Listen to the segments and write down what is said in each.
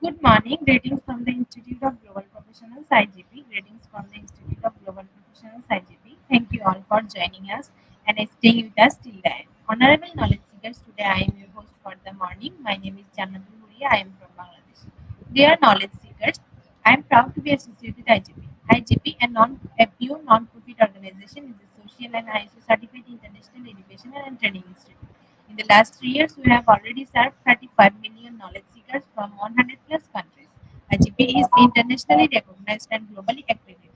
Good morning. Greetings from the Institute of Global Professionals IGP. Greetings from the Institute of Global Professionals IGP. Thank you all for joining us and staying with us till the end. Honorable knowledge seekers, today I am your host for the morning. My name is Jannatul Huria. I am from Bangladesh. Dear knowledge seekers, I am proud to be associated with IGP. IGP, a pure non-profit organization, is a social and ISO certified international educational and training institute. In the last 3 years, we have already served 35 million knowledge seekers from 100 plus countries. IGP is internationally recognized and globally accredited.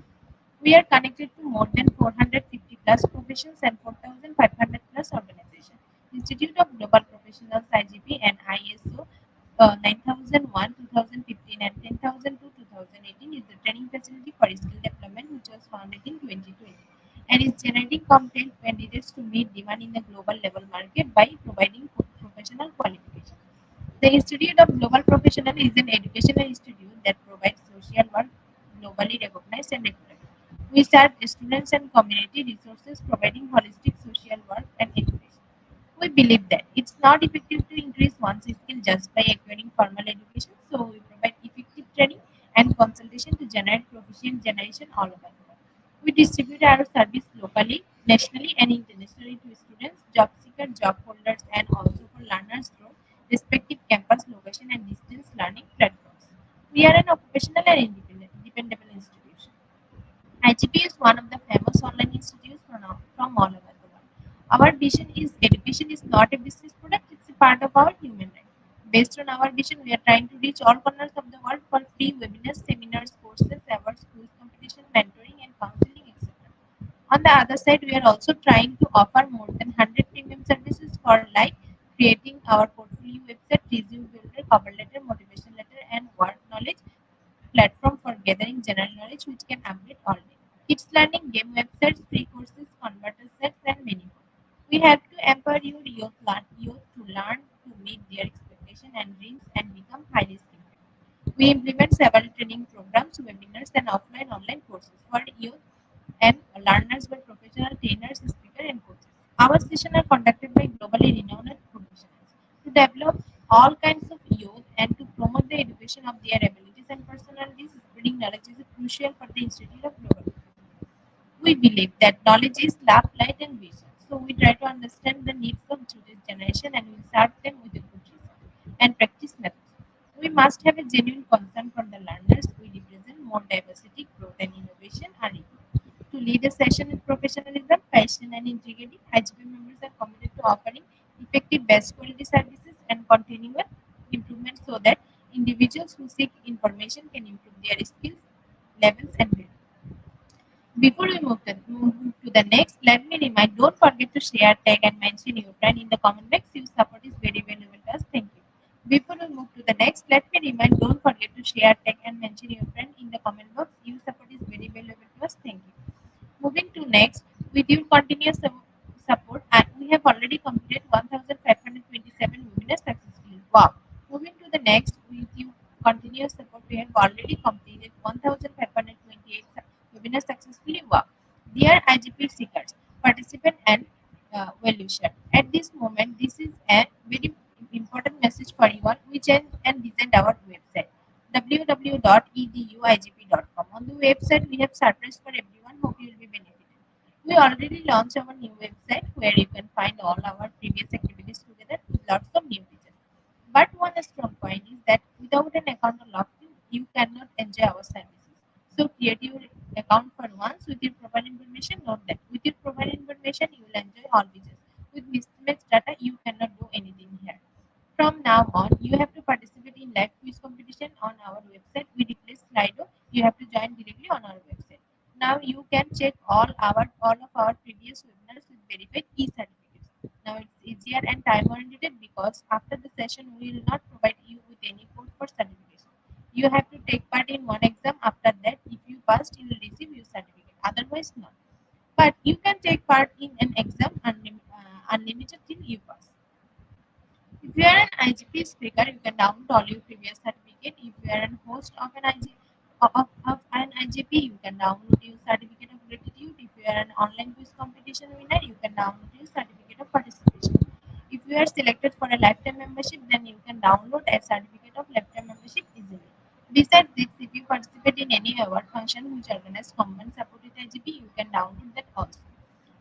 We are connected to more than 450 plus professions and 4,500 plus organizations. Institute of Global Professionals IGP and ISO 9001, 2015 and 10,002, 2018 is the training facility for skill development which was founded in 2020 and is generating competent candidates to meet demand in the global level market by providing professional qualifications. The Institute of Global Professional is an educational institute that provides social work globally recognized and regulated. We serve students and community resources providing holistic social work and education. We believe that it's not effective to increase one's skill just by acquiring formal education, so we provide effective training and consultation to generate proficient generation all over the world. We distribute our service locally, nationally, and internationally to students, job seekers, job holders, and also for learners through respective campus location and distance learning platforms. We are an occupational and dependable institution. IGP is one of the famous online institutes from all over the world. Our vision is education is not a business product, it's a part of our human right. Based on our vision, we are trying to reach all corners of the world for free webinars, seminars, courses, awards, quiz competition, mentoring, and counseling, etc. On the other side, we are also trying to offer more than 100 premium services for like creating our portfolio website, resume builder, cover letter, motivation letter, and word knowledge platform for gathering general knowledge which can update all day. Kids learning, game websites, free courses, converter sets, and many more. We have to empower youth to learn to meet their expectations and dreams and become highly skilled. We implement several training programs, webinars, and offline online courses for youth and learners by professional trainers, speakers, and coaches. Our sessions are conducted by globally renowned professionals to develop all kinds of youth and to promote the education of their abilities and personalities. Spreading knowledge is crucial for the Institute of Global. We believe that knowledge is love, light, and vision. So we try to understand the needs of today's generation and we serve them with a good reason and practice methods. We must have a genuine concern for the learners. We represent more diversity, growth, and innovation are equal. To lead a session with professionalism, passion, and integrity, IGP members are committed to offering effective, best quality services and continuous improvement so that individuals who seek information can improve their skills, levels, and well. Before we move to the next, let me remind, don't forget to share, tag, and mention your friend in the comment box. Your support is very valuable to us. Thank you. Before we move to the next, let me remind, don't forget to share, tag, and mention your friend in the comment box. Your support is very valuable to us. Thank you. Moving to next, with your continuous support, we have have already completed 1527 webinars successfully. Wow. Moving to the next, with you continuous support, we have already completed 1528 webinars successfully. Wow. Dear IGP seekers, participant and well-wisher. At this moment, this is a very important message for you all. We changed and designed our website www.eduigp.com. On the website, we have surprise for everyone. Hope you will be benefited. We already launched our new website where you can find all our previous activities together with lots of new features. But one strong point is that without an account logged in, you cannot enjoy our services. So create your account for once with your profile information. Note that with your profile information, you will enjoy all features. With mismatched data, you cannot do anything here. From now on, you have to participate in live quiz competition on our website. We replace Slido. You have to join directly on our website. Now you can check all of our previous webinars with verified e-certificates. Now it's easier and time oriented because after the session we will not provide you with any code for certification. You have to take part in one exam. After that, if you passed, you will receive your certificate. Otherwise, not. But you can take part in an exam unlimited till you pass. If you are an IGP speaker, you can download all your previous certificate. If you are a host of an IGP, you can download your certificate of gratitude. If you are an online quiz competition winner, you can download your certificate of participation. If you are selected for a lifetime membership, then you can download a certificate of lifetime membership easily. Besides this, if you participate in any award function which organizes common support with IGP, you can download that also.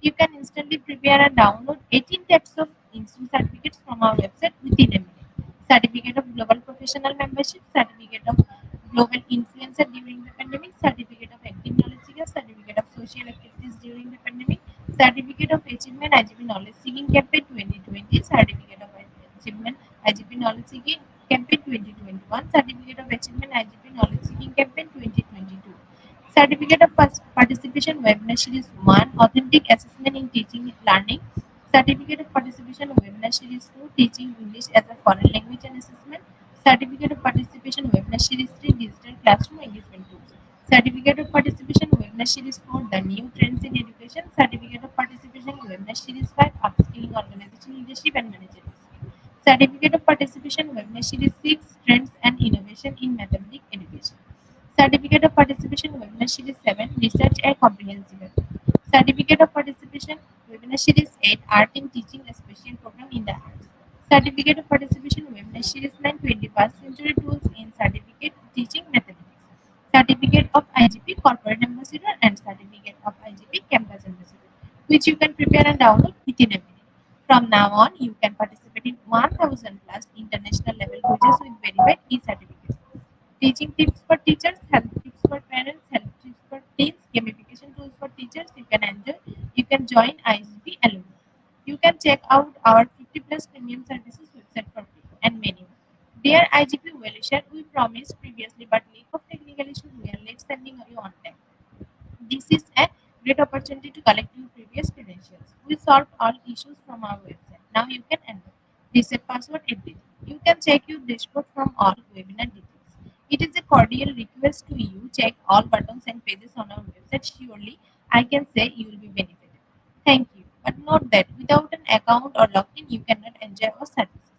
You can instantly prepare and download 18 types of instant certificates from our website within a minute. Certificate of Global Professional Membership, Certificate of Global Influencer during the pandemic, Certificate of Active Knowledge Seeker, Certificate of Social Activities during the pandemic, Certificate of Achievement IGP Knowledge Seeking Campaign 2020, Certificate of Achievement IGP Knowledge Seeking Campaign 2021, Certificate of Achievement IGP Knowledge Seeking Campaign 2022. Certificate of Participation Webinar Series 1 Authentic Assessment in Teaching and Learning. Certificate of Participation Webinar Series 2 Teaching English as a Foreign Language and Assessment. Certificate of Participation Webinar Series 3 Digital Classroom Engagement Tools. Certificate of Participation Webinar Series 4 The New Trends in Education. Certificate of Participation Webinar Series 5 Upskilling Organization Leadership and Managerial Skills. Certificate of Participation Webinar Series 6 Trends and Innovation in Mathematics Education. Certificate of Participation Webinar Series 7 Research and Comprehensive Effort. Certificate of Participation Webinar Series 8 Art in Teaching a Special Program in the Arts. Certificate of Participation Webinar Series 9 21st Century Tools in Certificate Teaching Mathematics. Certificate of IGP Corporate Ambassador and Certificate of IGP Campus Ambassador, which you can prepare and download within a minute. From now on, you can participate in 1000 plus international level quizzes with verified e-certificates. Teaching tips for teachers, health tips for parents, health tips for teens, gamification tools for teachers. You can enjoy. You can join ISB alumni. You can check out our 50 plus premium services website for free and many more. Dear IGP Wellishare, we promised previously, but lack of technical issues, we are late sending you on time. This is a great opportunity to collect your previous credentials. We solved all issues from our website. Now you can enroll. Reset password everything. You can check your dashboard from all webinar details. It is a cordial request to you check all buttons and pages on our website. Surely I can say you will be benefited. Thank you. But note that without an account or login, you cannot enjoy our services.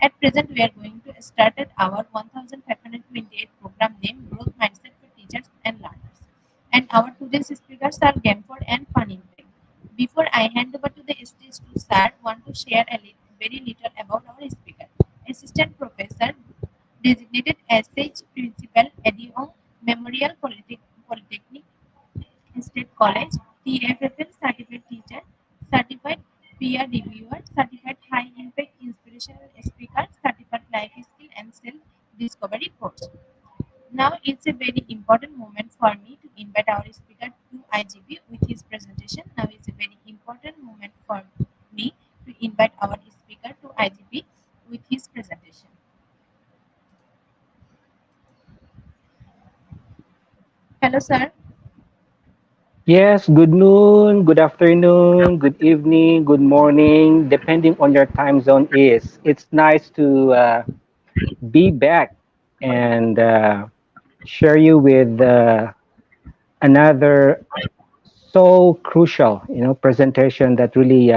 At present, we are going to start at our 1528 program name Growth Mindset for Teachers and Learners. And our today's speakers are Gamford and Fun Impact. Before I hand over to the stage to Sir, want to share very little about our speaker. Assistant Professor, designated SH Principal, Edion Memorial Polytechnic State College, TFFL Certified Teacher, Certified Peer Reviewer, Certified High Impact Inspirational Speaker, Certified Life Skill and Self Discovery Course. Now it's a very important moment for me to invite our speaker to IGP with his presentation. Now it's a very important moment for me to invite our speaker to IGP with his presentation. Hello, sir. Yes, good noon, good afternoon, good evening, good morning, depending on your time zone is. It's nice to be back and share you with another so crucial, presentation that really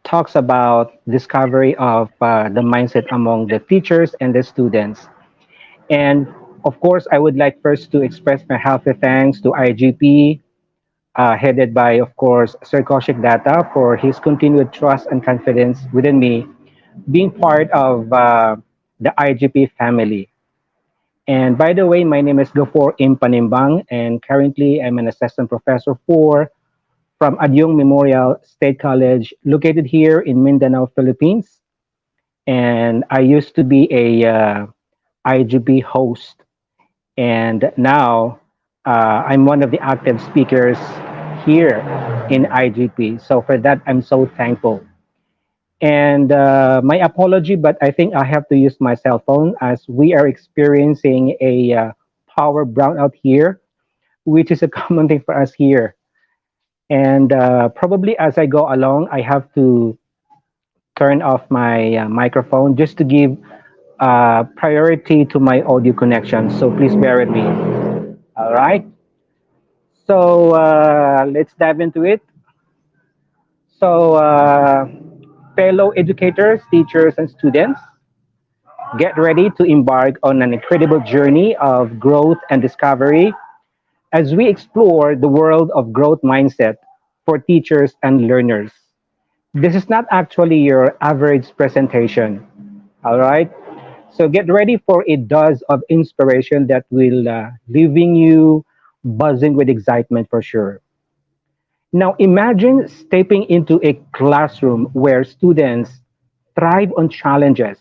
talks about discovery of the mindset among the teachers and the students. And of course, I would like first to express my healthy thanks to IGP, headed by, of course, Sir Kaushik Datta for his continued trust and confidence within me, being part of the IGP family. And by the way, my name is Gopor Impanimbang, and currently I'm an assistant professor from Adyong Memorial State College, located here in Mindanao, Philippines. And I used to be a IGP host, and now I'm one of the active speakers here in IGP. So for that, I'm so thankful. And my apology, but I think I have to use my cell phone as we are experiencing a power brownout here, which is a common thing for us here. And probably as I go along, I have to turn off my microphone just to give priority to my audio connection. So please bear with me. All right. So let's dive into it. So, fellow educators, teachers, and students, get ready to embark on an incredible journey of growth and discovery as we explore the world of growth mindset for teachers and learners. This is not actually your average presentation, all right? So get ready for a dose of inspiration that will leaving you buzzing with excitement for sure. Now imagine stepping into a classroom where students thrive on challenges,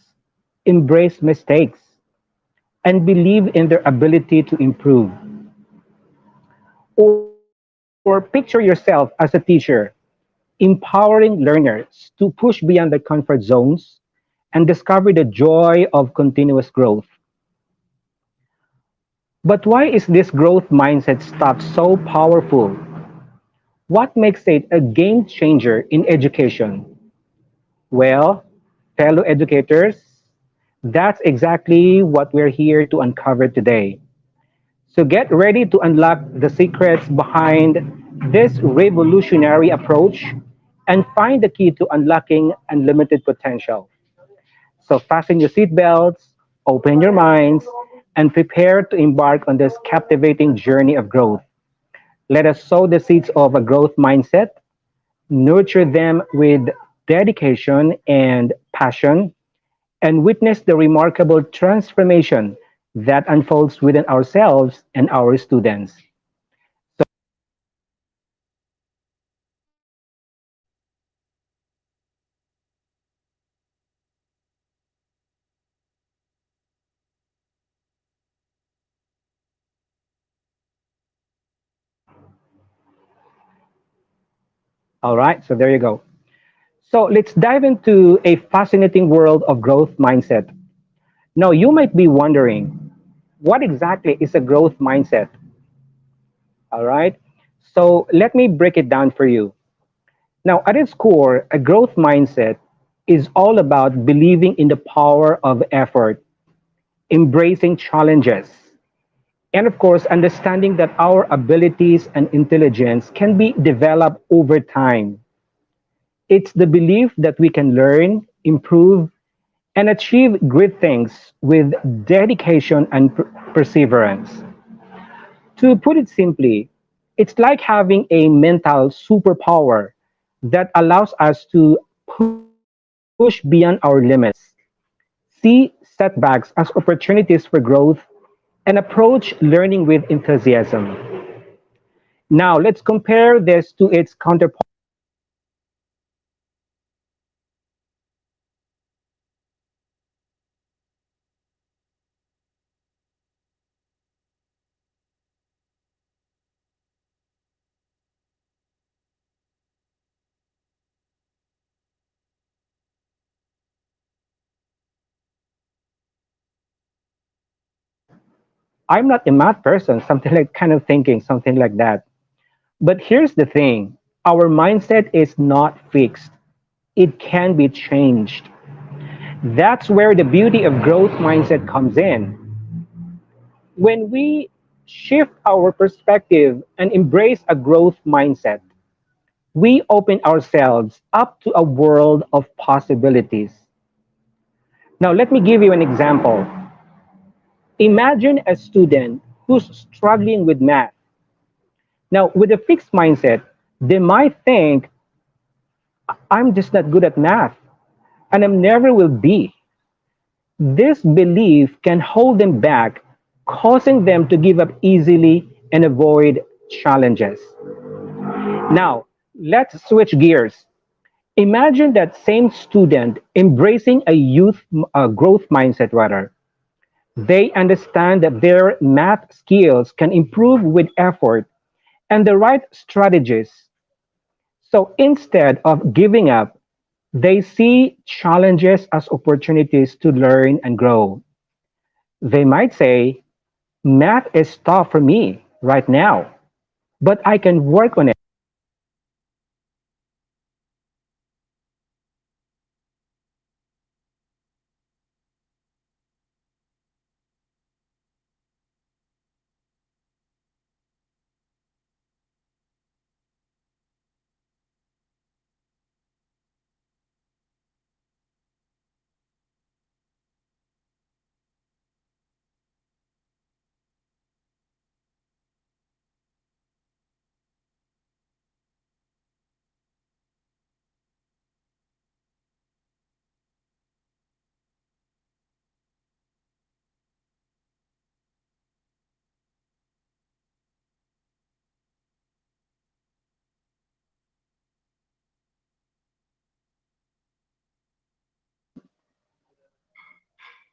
embrace mistakes, and believe in their ability to improve. Or picture yourself as a teacher, empowering learners to push beyond their comfort zones and discover the joy of continuous growth. But why is this growth mindset stuff so powerful? What makes it a game changer in education? Well, fellow educators, that's exactly what we're here to uncover today. So get ready to unlock the secrets behind this revolutionary approach and find the key to unlocking unlimited potential. So fasten your seatbelts, open your minds, and prepare to embark on this captivating journey of growth. Let us sow the seeds of a growth mindset, nurture them with dedication and passion, and witness the remarkable transformation that unfolds within ourselves and our students. All right, so there you go. So let's dive into a fascinating world of growth mindset. Now, you might be wondering, what exactly is a growth mindset? All right, so let me break it down for you. Now, at its core, a growth mindset is all about believing in the power of effort, embracing challenges, and of course, understanding that our abilities and intelligence can be developed over time. It's the belief that we can learn, improve, and achieve great things with dedication and perseverance. To put it simply, it's like having a mental superpower that allows us to push beyond our limits, see setbacks as opportunities for growth, and approach learning with enthusiasm. Now, let's compare this to its counterpart. I'm not a math person, something like kind of thinking, something like that. But here's the thing, our mindset is not fixed, it can be changed. That's where the beauty of growth mindset comes in. When we shift our perspective and embrace a growth mindset, we open ourselves up to a world of possibilities. Now, let me give you an example. Imagine a student who's struggling with math. Now, with a fixed mindset, they might think, I'm just not good at math, and I never will be. This belief can hold them back, causing them to give up easily and avoid challenges. Now, let's switch gears. Imagine that same student embracing a youth growth mindset rather. They understand that their math skills can improve with effort and the right strategies. So instead of giving up, they see challenges as opportunities to learn and grow. They might say, math is tough for me right now, but I can work on it.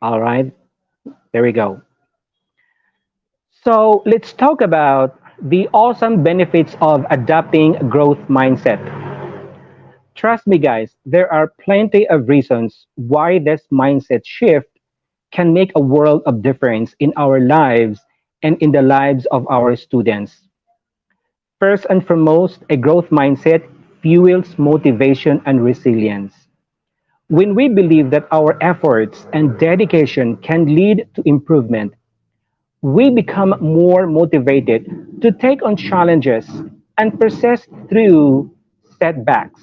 All right, there we go. So let's talk about the awesome benefits of adopting a growth mindset. Trust me, guys, there are plenty of reasons why this mindset shift can make a world of difference in our lives and in the lives of our students. First and foremost, a growth mindset fuels motivation and resilience. When we believe that our efforts and dedication can lead to improvement, we become more motivated to take on challenges and persist through setbacks.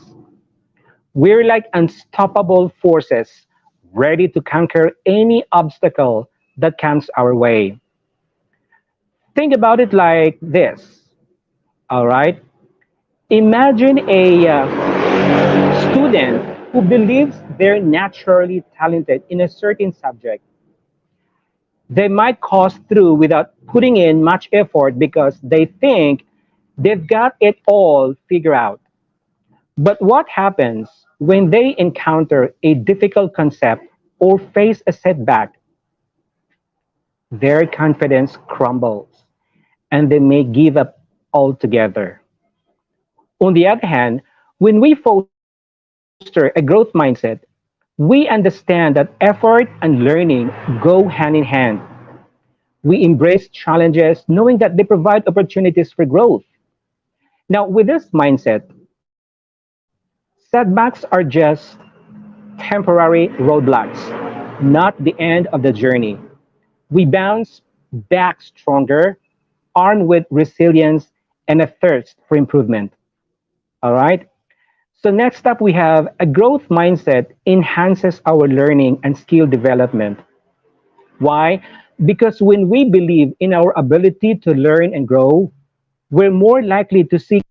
We're like unstoppable forces, ready to conquer any obstacle that comes our way. Think about it like this, all right? Imagine a student who believes they're naturally talented in a certain subject. They might coast through without putting in much effort because they think they've got it all figured out. But what happens when they encounter a difficult concept or face a setback? Their confidence crumbles and they may give up altogether. On the other hand, when we foster a growth mindset, we understand that effort and learning go hand in hand. We embrace challenges knowing that they provide opportunities for growth. Now, with this mindset, setbacks are just temporary roadblocks, not the end of the journey. We bounce back stronger, armed with resilience and a thirst for improvement. All right? So, next up, we have a growth mindset enhances our learning and skill development. Why? Because when we believe in our ability to learn and grow, we're more likely to seek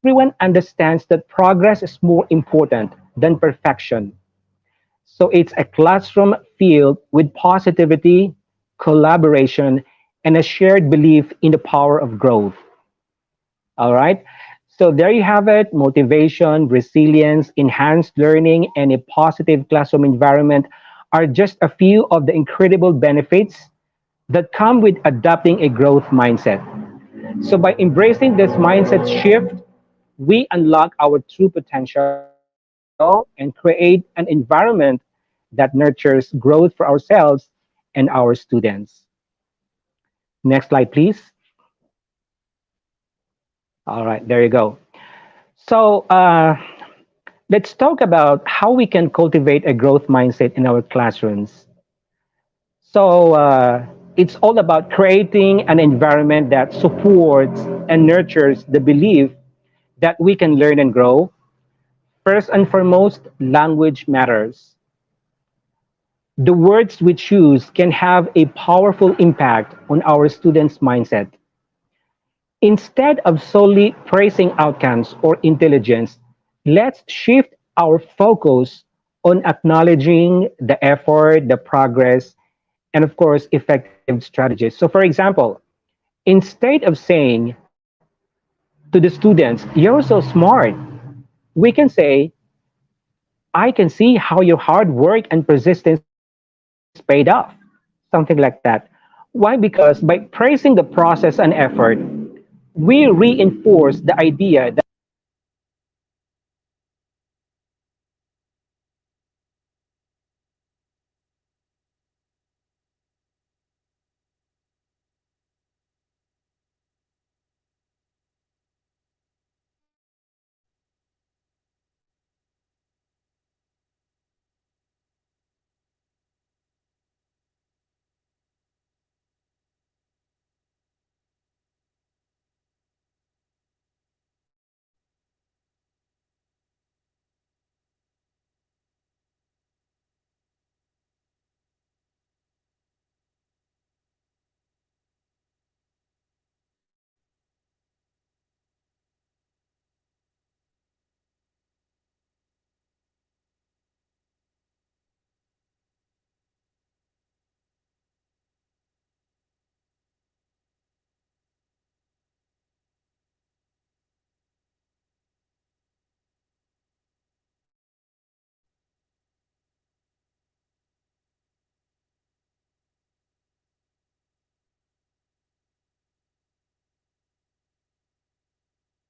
everyone understands that progress is more important than perfection. So it's a classroom filled with positivity, collaboration, and a shared belief in the power of growth. All right. So there you have it. Motivation, resilience, enhanced learning, and a positive classroom environment are just a few of the incredible benefits that come with adopting a growth mindset. So by embracing this mindset shift, we unlock our true potential and create an environment that nurtures growth for ourselves and our students. Next slide, please. All right, there you go. So let's talk about how we can cultivate a growth mindset in our classrooms. So it's all about creating an environment that supports and nurtures the belief that we can learn and grow. First and foremost, language matters. The words we choose can have a powerful impact on our students' mindset. Instead of solely praising outcomes or intelligence, let's shift our focus on acknowledging the effort, the progress, and of course, effective strategies. So, for example, instead of saying to the students, "You're so smart," we can say, "I can see how your hard work and persistence paid off." Something like that. Why? Because by praising the process and effort, we reinforce the idea that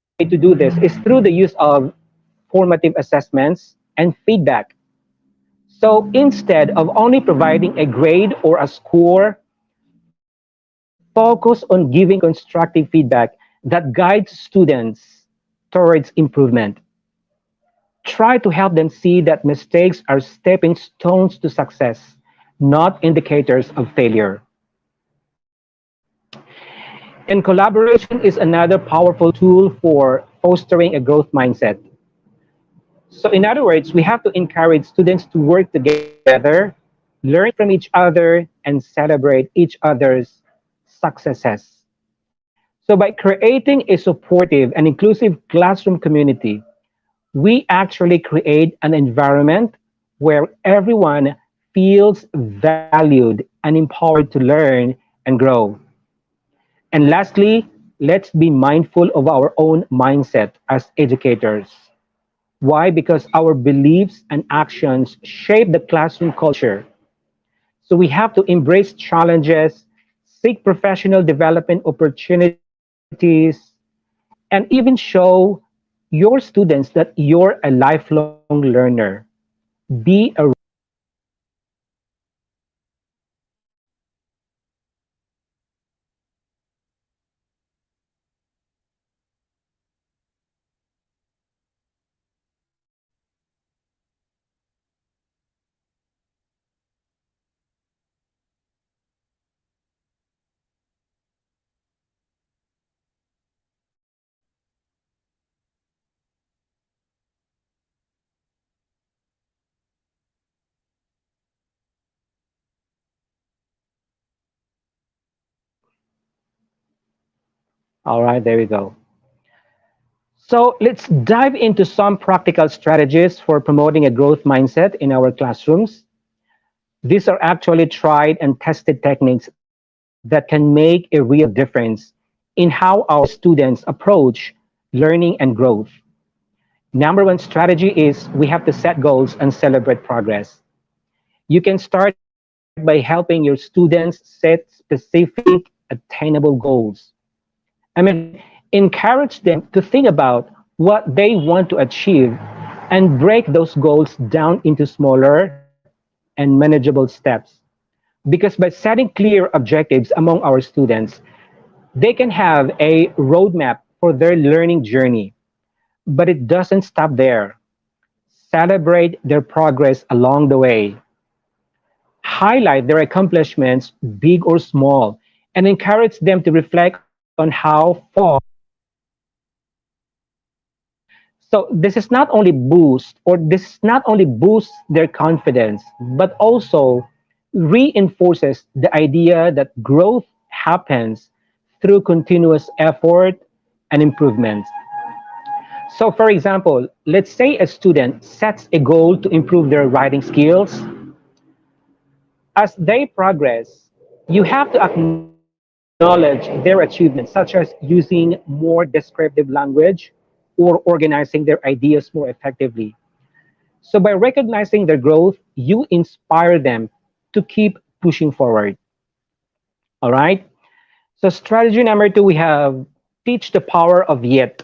way to do this is through the use of formative assessments and feedback. So instead of only providing a grade or a score, focus on giving constructive feedback that guides students towards improvement. Try to help them see that mistakes are stepping stones to success, not indicators of failure. And collaboration is another powerful tool for fostering a growth mindset. So, in other words, we have to encourage students to work together, learn from each other, and celebrate each other's successes. So, by creating a supportive and inclusive classroom community, we actually create an environment where everyone feels valued and empowered to learn and grow. And lastly, let's be mindful of our own mindset as educators. Why? Because our beliefs and actions shape the classroom culture. So we have to embrace challenges, seek professional development opportunities, and even show your students that you're a lifelong learner. Be a All right, there we go. So let's dive into some practical strategies for promoting a growth mindset in our classrooms. These are actually tried and tested techniques that can make a real difference in how our students approach learning and growth. Number one strategy is we have to set goals and celebrate progress. You can start by helping your students set specific, attainable goals. I mean, encourage them to think about what they want to achieve and break those goals down into smaller and manageable steps. Because by setting clear objectives among our students, they can have a roadmap for their learning journey. But it doesn't stop there. Celebrate their progress along the way. Highlight their accomplishments, big or small, and encourage them to reflect on how far so this is not only boosts their confidence, but also reinforces the idea that growth happens through continuous effort and improvement. So for example, let's say a student sets a goal to improve their writing skills. As they progress, you have to acknowledge their achievements, such as using more descriptive language or organizing their ideas more effectively. So, by recognizing their growth, you inspire them to keep pushing forward. All right. So, strategy number two, we have teach the power of yet.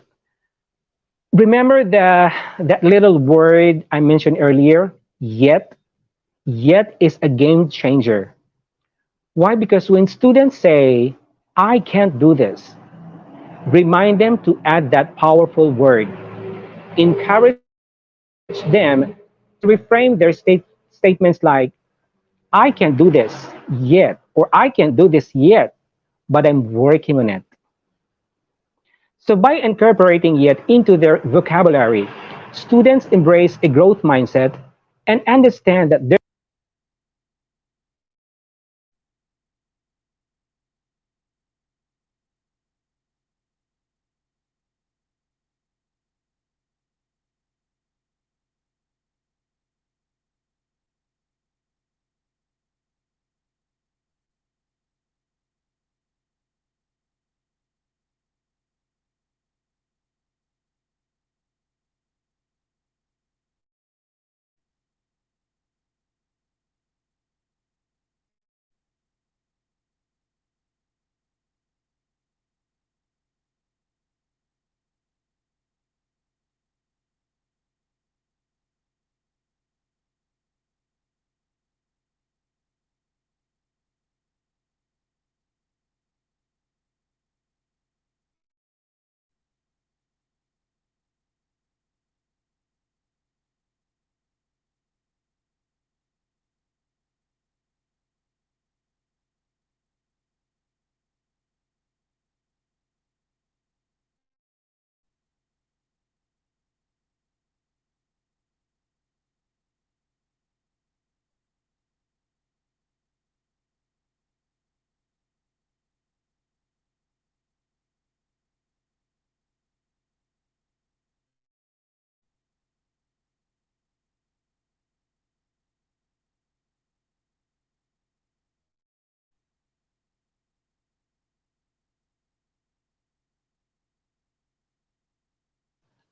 Remember that little word I mentioned earlier, yet? Yet is a game changer. Why? Because when students say, I can't do this, remind them to add that powerful word. Encourage them to reframe their statements like, I can't do this yet, or I can't do this yet, but I'm working on it. So by incorporating yet into their vocabulary, students embrace a growth mindset and understand that their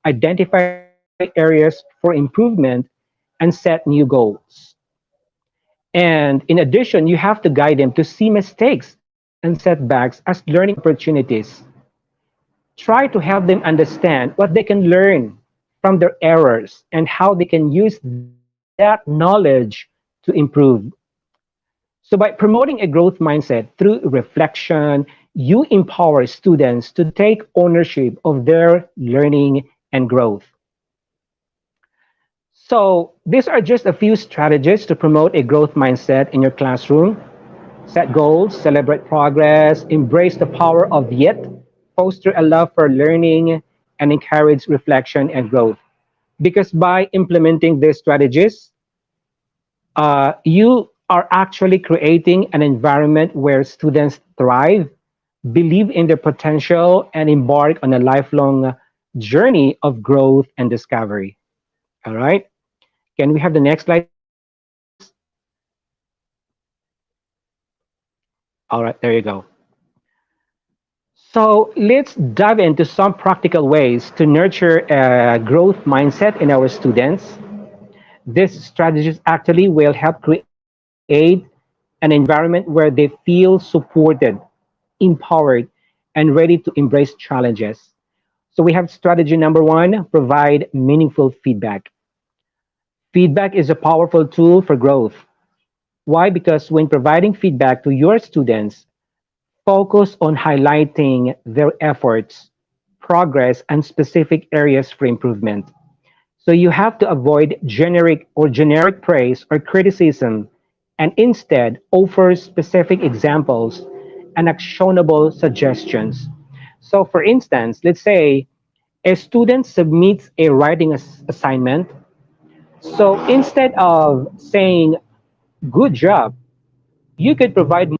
identify areas for improvement and set new goals. And in addition, you have to guide them to see mistakes and setbacks as learning opportunities. Try to help them understand what they can learn from their errors and how they can use that knowledge to improve. So, by promoting a growth mindset through reflection, you empower students to take ownership of their learning and growth. So, these are just a few strategies to promote a growth mindset in your classroom. Set goals, celebrate progress, embrace the power of yet, foster a love for learning, and encourage reflection and growth. Because by implementing these strategies, you are actually creating an environment where students thrive, believe in their potential, and embark on a lifelong journey of growth and discovery. All right. Can we have the next slide, please? All right, there you go. So let's dive into some practical ways to nurture a growth mindset in our students. These strategies actually will help create an environment where they feel supported, empowered, and ready to embrace challenges. So we have strategy number one, provide meaningful feedback. Feedback is a powerful tool for growth. Why? Because when providing feedback to your students, focus on highlighting their efforts, progress, and specific areas for improvement. So you have to avoid generic praise or criticism and instead offer specific examples and actionable suggestions. So for instance, let's say a student submits a writing assignment. So instead of saying good job, you could provide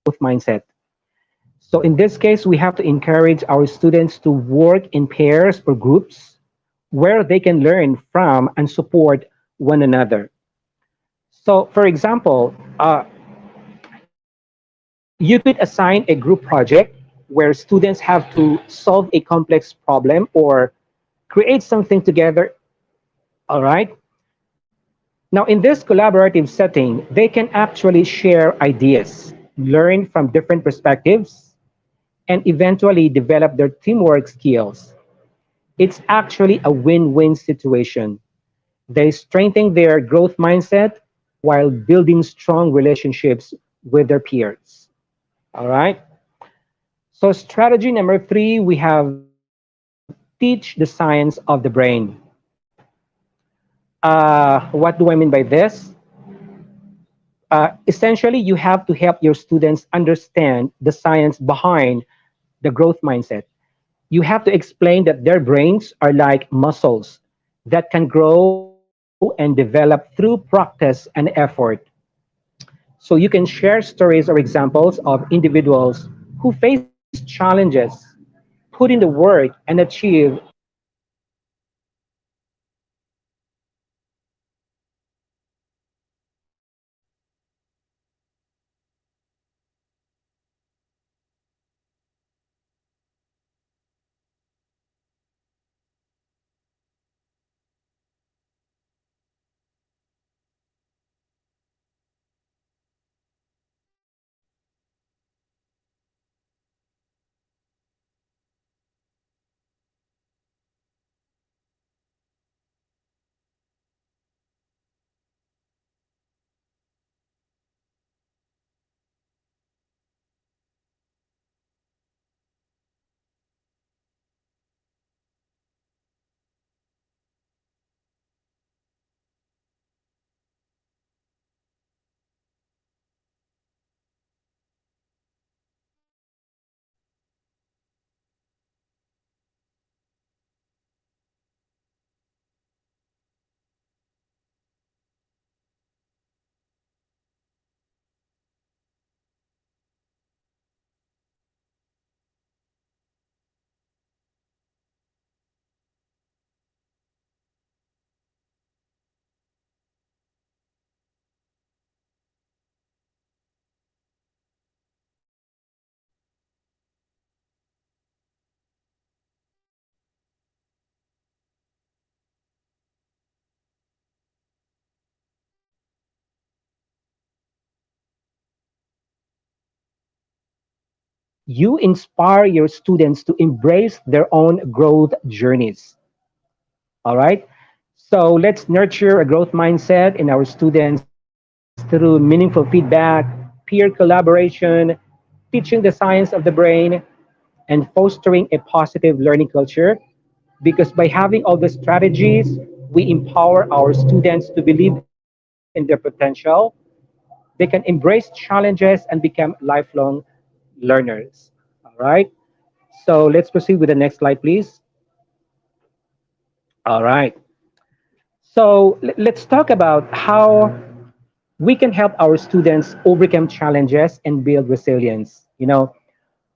growth mindset. So in this case, we have to encourage our students to work in pairs or groups where they can learn from and support one another. So, for example, you could assign a group project where students have to solve a complex problem or create something together. All right. Now, in this collaborative setting, they can actually share ideas, learn from different perspectives, and eventually develop their teamwork skills. It's actually a win-win situation. They strengthen their growth mindset while building strong relationships with their peers. All right. So strategy number three, we have teach the science of the brain. What do I mean by this? Essentially, you have to help your students understand the science behind the growth mindset. You have to explain that their brains are like muscles that can grow and develop through practice and effort. So you can share stories or examples of individuals who face challenges, put in the work, and achieve remarkable results. So strategy number four, provide structured learning. So, for example, you could assign a group project where students have to solve a complex problem or create something together. So, you have to avoid generic praise or criticism and instead offer specific examples and actionable suggestions. So, you can provide more structure, you inspire your students to embrace their own growth journeys. All right. So let's nurture a growth mindset in our students through meaningful feedback, peer collaboration, teaching the science of the brain, and fostering a positive learning culture. Because by having all the strategies, we empower our students to believe in their potential. They can embrace challenges and become lifelong learners. All right. So let's proceed with the next slide, please. All right. So let's talk about how we can help our students overcome challenges and build resilience.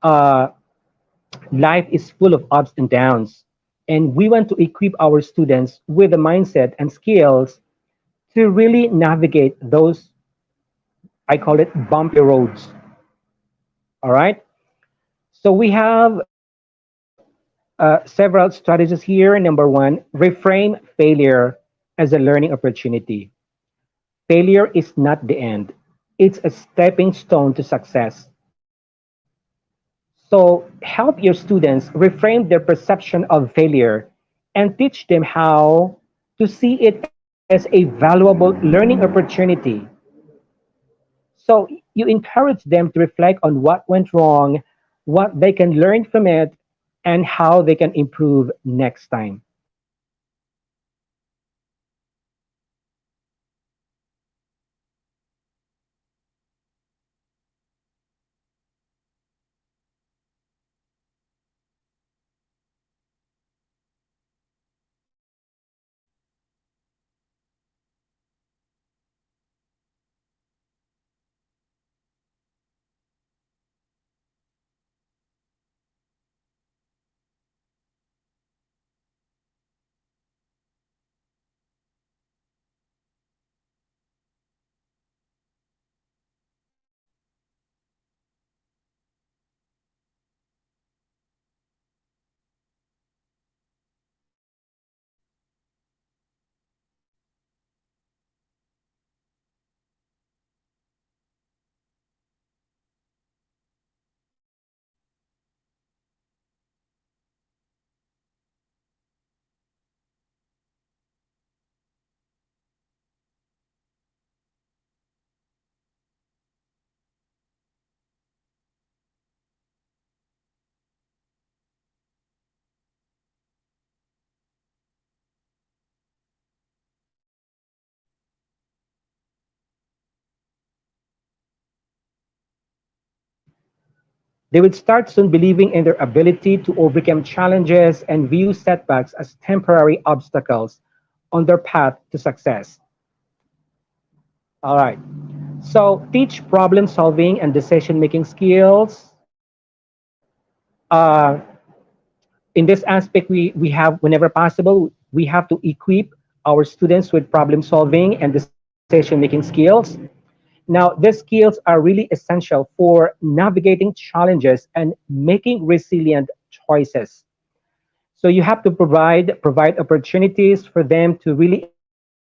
Uh, Life is full of ups and downs, and we want to equip our students with the mindset and skills to really navigate those, I call it bumpy roads. All right. So we have several strategies here. Number one, reframe failure as a learning opportunity. Failure is not the end, it's a stepping stone to success. So help your students reframe their perception of failure and teach them how to see it as a valuable learning opportunity. So you encourage them to reflect on what went wrong, what they can learn from it, and how they can improve next time. They would start soon believing in their ability to overcome challenges and view setbacks as temporary obstacles on their path to success. All right. So teach problem solving and decision making skills. Uh, in this aspect, we have, whenever possible, we have to equip our students with problem solving and decision making skills. Now, these skills are really essential for navigating challenges and making resilient choices. So you have to provide opportunities for them to really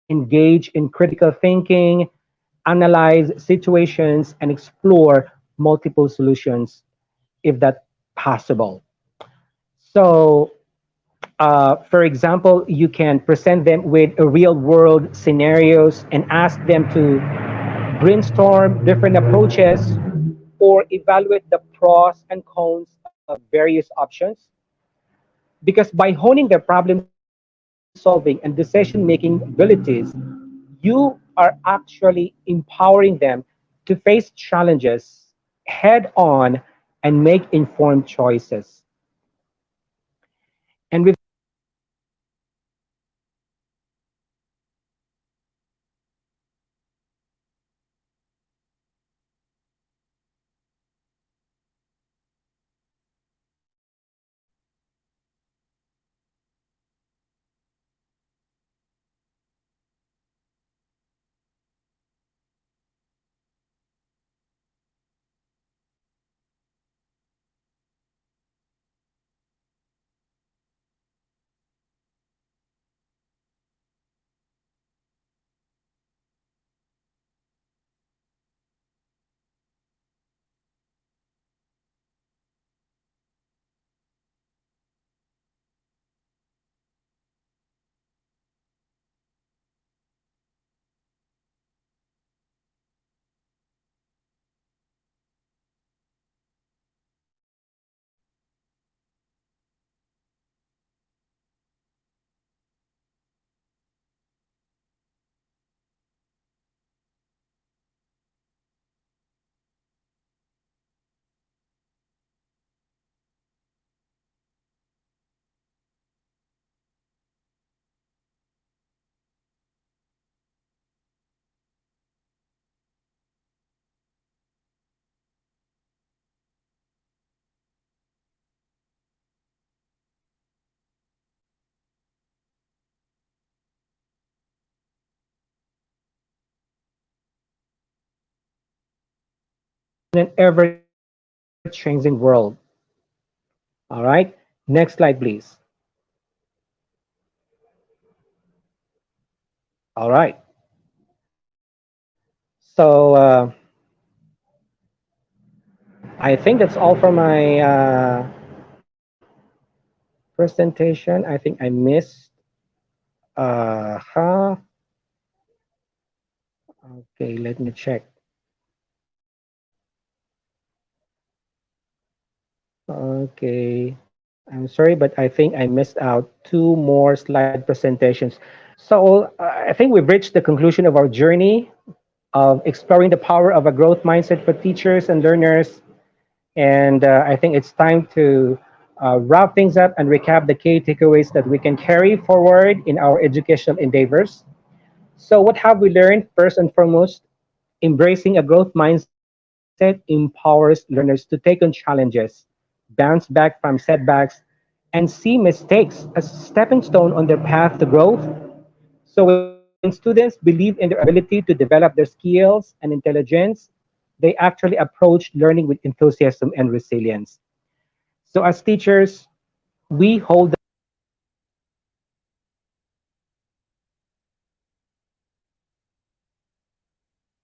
engage in critical thinking, analyze situations, and explore multiple solutions if that possible. So, for example, you can present them with a real world scenarios and ask them to brainstorm different approaches or evaluate the pros and cons of various options. Because by honing their problem solving and decision making abilities, you are actually empowering them to face challenges head on and make informed choices. And with an ever-changing world. All right. Next slide, please. All right. So I think that's all for my presentation. I think I missed. Huh. Okay, let me check. Okay, I'm sorry, but I think I missed out two more slide presentations. So I think we've reached the conclusion of our journey of exploring the power of a growth mindset for teachers and learners. And I think it's time to wrap things up and recap the key takeaways that we can carry forward in our educational endeavors. So, what have we learned? First and foremost, embracing a growth mindset empowers learners to take on challenges, bounce back from setbacks, and see mistakes as stepping stone on their path to growth. So when students believe in their ability to develop their skills and intelligence, they actually approach learning with enthusiasm and resilience. So as teachers, we hold them accountable to ensure that they continue to inspire students and learners to pursue academic excellence.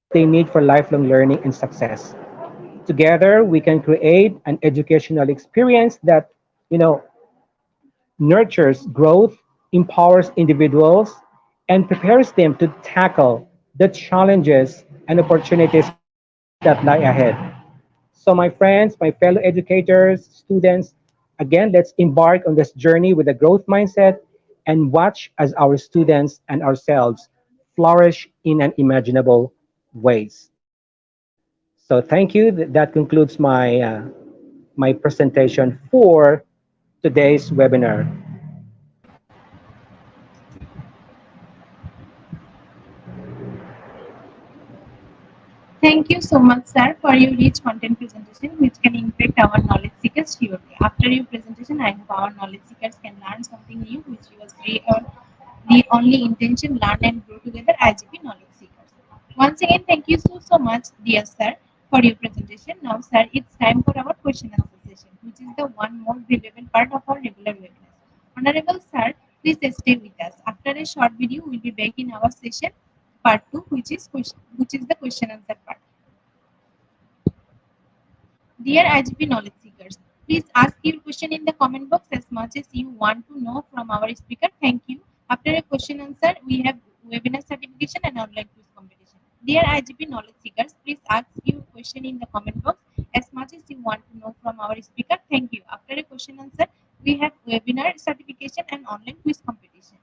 So they need for lifelong learning and success. Together, we can create an educational experience that, you know, nurtures growth, empowers individuals, and prepares them to tackle the challenges and opportunities that lie ahead. So, my friends, my fellow educators, students, again, let's embark on this journey with a growth mindset and watch as our students and ourselves flourish in unimaginable ways. So, thank you. That concludes my presentation for today's webinar. Thank you so much, sir, for your rich content presentation, which can impact our knowledge seekers surely. After your presentation, I hope our knowledge seekers can learn something new, which was the only intention: learn and grow together as IGP knowledge seekers. Once again, thank you so much, dear sir, for your presentation. Now, sir, it's time for our question and answer session, which is the one more valuable part of our regular webinars. Honorable sir, please stay with us. After a short video, we'll be back in our session part two, which is the question answer part. Dear IGP knowledge seekers, please ask your question in the comment box as much as you want to know from our speaker. Thank you. After a question answer, we have webinar certification and online quiz competition. Dear IGP knowledge seekers, please ask your question in the comment box as much as you want to know from our speaker. Thank you. After a question answer, we have webinar certification and online quiz competition.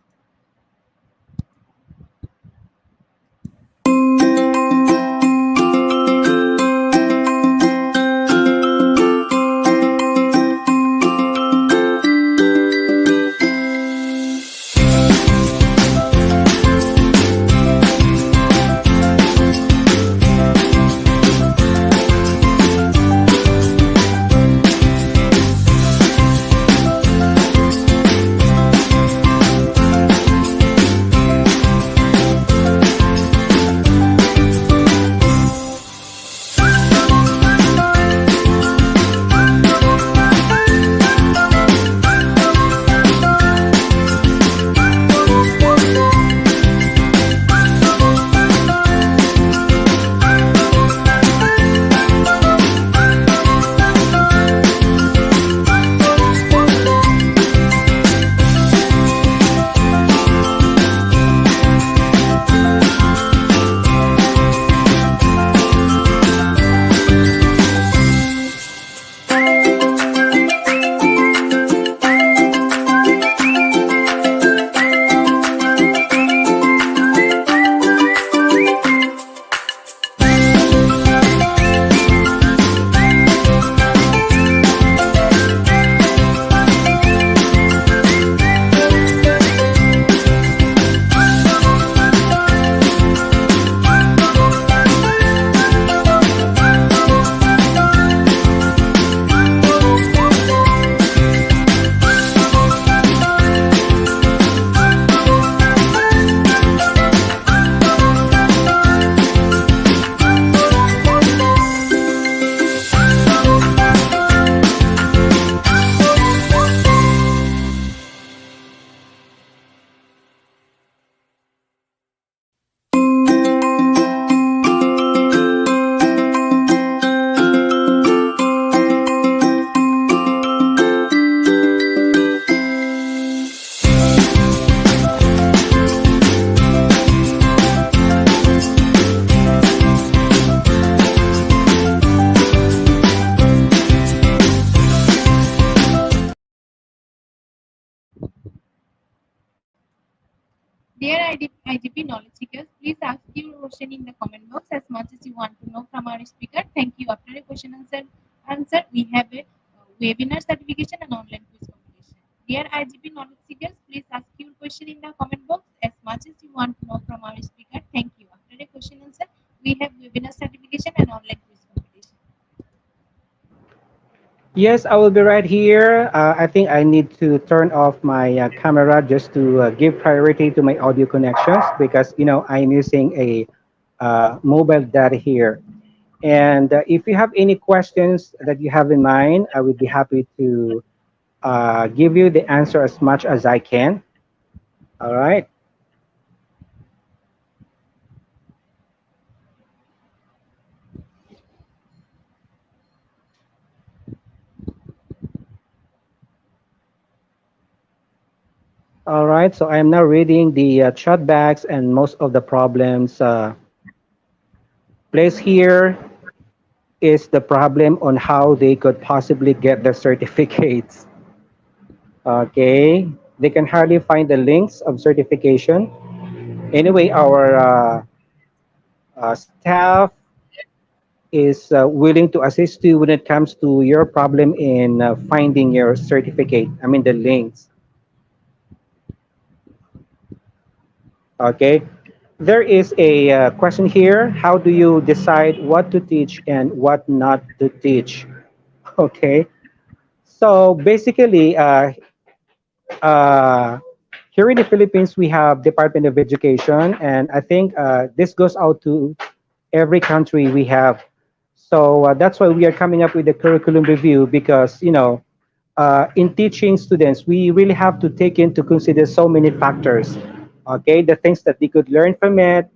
Dear IGP knowledge seekers, please ask your question in the comment box as much as you want to know from our speaker. Thank you. After a question answer, we have a webinar certification and online quiz competition. Dear IGP knowledge seekers, please ask your question in the comment box as much as you want to know from our speaker. Thank you. After a question answer, we have webinar certification and online quiz competition. Yes, I will be right here. I think I need to turn off my camera just to give priority to my audio connections because I'm using a mobile data here. And if you have any questions that you have in mind, I would be happy to give you the answer as much as I can. All right. All right. So I am now reading the chat bags, and most of the problems placed here is the problem on how they could possibly get their certificates. Okay, they can hardly find the links of certification. Anyway, our staff is willing to assist you when it comes to your problem in finding your certificate. I mean, the links. Okay, there is a question here. How do you decide what to teach and what not to teach? Okay, so basically, uh, here in the Philippines, we have Department of Education, and I think this goes out to every country we have. So that's why we are coming up with the curriculum review because in teaching students, we really have to take into consider so many factors. Okay, the things that they could learn from it,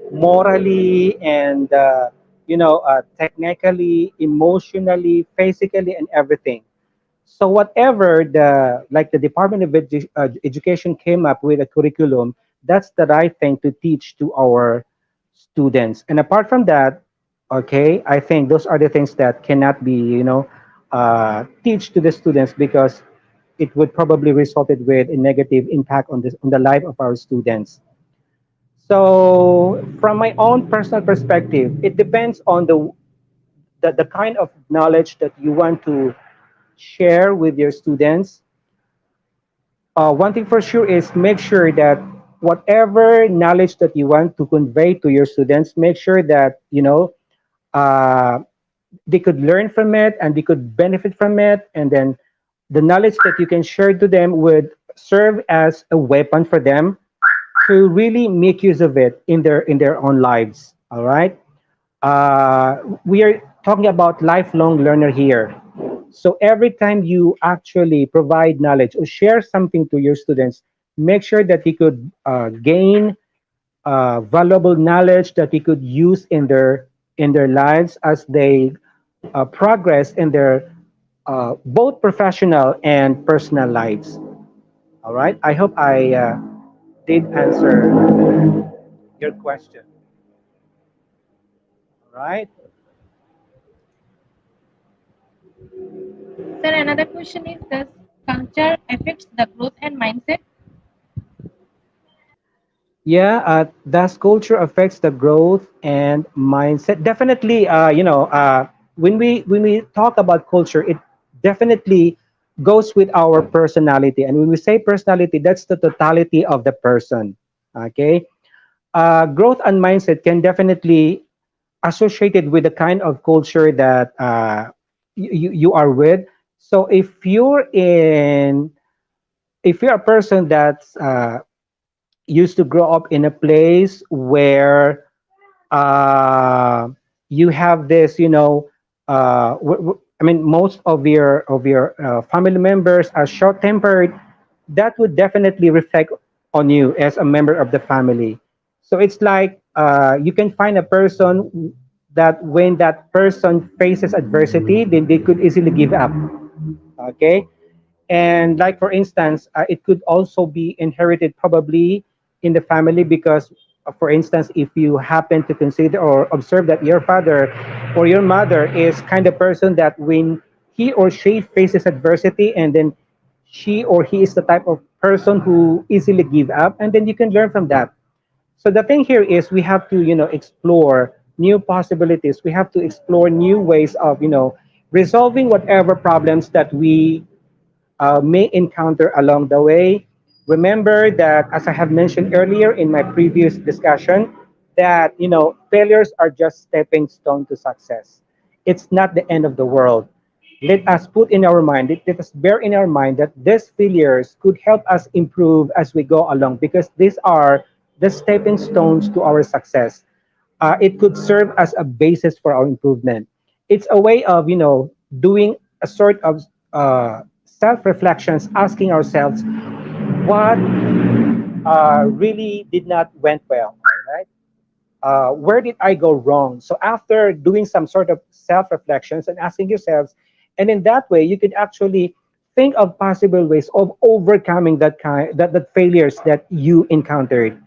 morally and technically, emotionally, physically, and everything. So whatever the Department of Education came up with a curriculum, that's the right thing to teach to our students. And apart from that, okay, I think those are the things that cannot be, teach to the students because it would probably resulted with a negative impact on the life of our students. So from my own personal perspective, it depends on the kind of knowledge that you want to share with your students. One thing for sure is make sure that whatever knowledge that you want to convey to your students, make sure that uh, they could learn from it and they could benefit from it, and then the knowledge that you can share to them would serve as a weapon for them to really make use of it in their own lives. All right. We are talking about lifelong learner here. So every time you actually provide knowledge or share something to your students, make sure that they could gain valuable knowledge that they could use in their lives as they progress in their both professional and personal lives. All right. I hope I did answer your question. All right. Sir, another question is, does culture affects the growth and mindset? Yeah, does culture affects the growth and mindset? Definitely, when we talk about culture, it definitely goes with our personality. And when we say personality, that's the totality of the person. Okay, growth and mindset can definitely associated with the kind of culture that you are with. So if you're a person that's used to grow up in a place where uh, you have this, I mean, most of your family members are short-tempered. That would definitely reflect on you as a member of the family. So it's like you can find a person that when that person faces adversity, then they could easily give up. Okay, and like for instance, it could also be inherited probably in the family because, for instance, if you happen to consider or observe that your father or your mother is kind of person that when he or she faces adversity and then she or he is the type of person who easily give up, and then you can learn from that. So the thing here is we have to, explore new possibilities. We have to explore new ways of, resolving whatever problems that we may encounter along the way. Remember that, as I have mentioned earlier in my previous discussion, that failures are just stepping stone to success. It's not the end of the world. Let us put in our mind, let us bear in our mind that these failures could help us improve as we go along because these are the stepping stones to our success. It could serve as a basis for our improvement. It's a way of, doing a sort of self-reflections, asking ourselves what really did not went well, right? Where did I go wrong? So after doing some sort of self-reflections and asking yourselves, and in that way, you could actually think of possible ways of overcoming that failures that you encountered.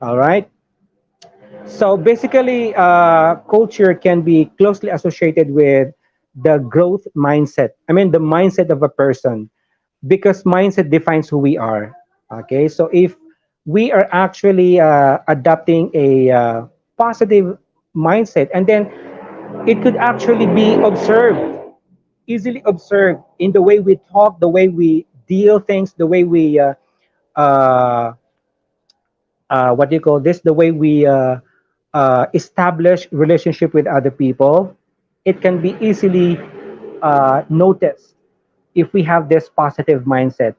All right. So basically, culture can be closely associated with the growth mindset. I mean, the mindset of a person, because mindset defines who we are. Okay, so if we are actually adopting a positive mindset, and then it could actually be observed, easily observed in the way we talk, the way we deal things, the way we uh, what do you call this? The way we establish relationship with other people, it can be easily noticed if we have this positive mindset.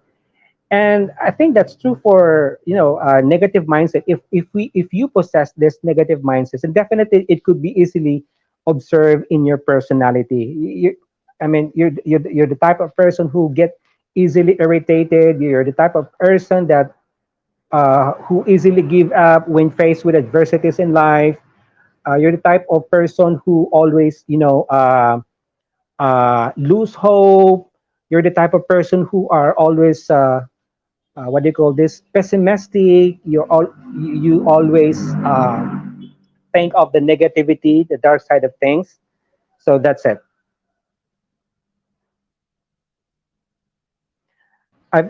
And I think that's true for negative mindset. If you possess this negative mindset, and definitely it could be easily observed in your personality. I mean, you're the type of person who get easily irritated. You're the type of person that who easily give up when faced with adversities in life. You're the type of person who always, lose hope. You're the type of person who are always, what do you call this, pessimistic. You always think of the negativity, the dark side of things. So that's it.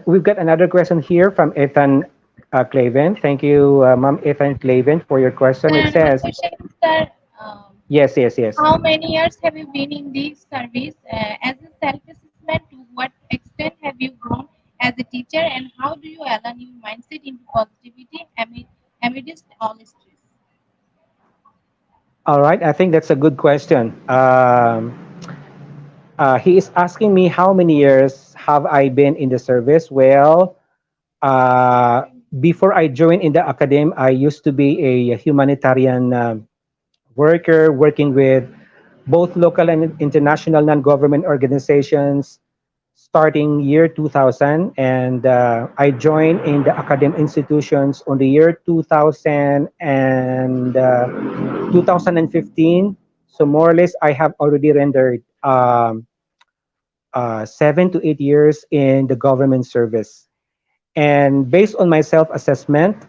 We've got another question here from Ethan Claven. Thank you, Ma'am Ethan Claven, for your question. It And my says, question is that yes, yes, yes. how many years have you been in this service? As a self-assessment, to what extent have you grown as a teacher, and how do you align your mindset into positivity amidst all stress? All right, I think that's a good question. He is asking me how many years have I been in the service. Well, uh, before I joined in the academy, I used to be a humanitarian worker working with both local and international non-government organizations starting year 2000, and I joined in the academic institutions on the year 2000 and 2015. So more or less I have already rendered 7 to 8 years in the government service. And based on my self-assessment,